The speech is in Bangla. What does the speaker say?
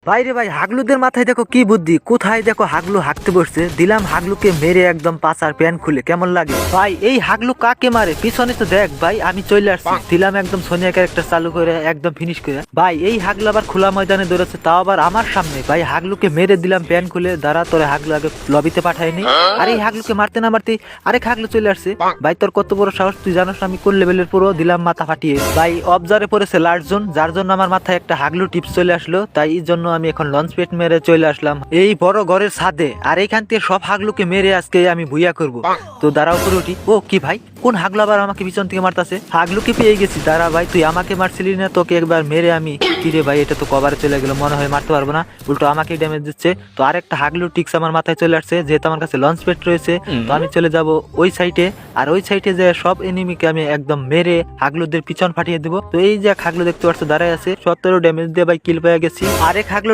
ভাইরে ভাই, হাগলুদের মাথায় দেখো কি বুদ্ধি, কোথায় দেখো হাগলু হাঁকতে বসছে, দিলাম হাগলুকে মেরে একদম পাছার প্যান খুলে। কেমন লাগে ভাই? এই হাগলু কাকে মারে পিছনে তো দেখ ভাই, আমি চলে আসছি। দিলাম একদম সোনিয়া ক্যারেক্টার চালু করে একদম ফিনিশ করে। ভাই এই হাগলু আবার খোলা ময়দানে দৌড়াচ্ছে, তাও আবার আমার সামনে। ভাই হাগলুকে মেরে দিলাম প্যান খুলে। দাঁড়া, তোরে হাগলু আগে লবিতে পাঠায়নি। আর এই হাগলুকে মারতে না মারতে আরেক হাগলু চলে আসছে। ভাই তোর কত বড় সাহস, তুই জানোস আমি কোন লেভেলের পুরো? দিলাম মাথা ফাটিয়ে। ভাই অবজারে পড়েছে লার্জন, যার জন্য আমার মাথায় একটা হাগলু টিপস চলে আসলো। তাই এই জন্য আমি এখন লঞ্চ পেট মেরে চলে আসলাম এই বড় ঘরের ছাদে। আর এইখান থেকে সব হাগলুকে মেরে আজকে আমি ভুইয়া করব। তো দাঁড়াও করে উঠি। ও কি ভাই, কোন হাগলু আবার আমাকে পিছন থেকে মারতাছে? হাগলুকে পেয়ে গেছি। দাঁড়া ভাই, তুই আমাকে মারছিলি না? তোকে একবার মেরে আমি কিরে ভাই, এটা তো কভারে চলে গেল, মনে হয় মারতে পারবো না, উল্টো আমাকে ড্যামেজ দিচ্ছে। তো আরেকটা হাগলু টিক্স আমার মাথায় চলে আসছে, যেহেতু আমার কাছে লঞ্চ পেট রয়েছে। তো আমি চলে যাব ওই সাইডে, আর ওই সাইডে যে সব এনিমিকে আমি একদম মেরে হাগলুদের পিছন ফাটিয়ে দেবো। তো এই যে হাগলু দেখতে পাচ্ছ দাঁড়ায় আছে, 17 ড্যামেজ দিয়ে ভাই কিল পেয়ে গেছি। আরেক হাগলু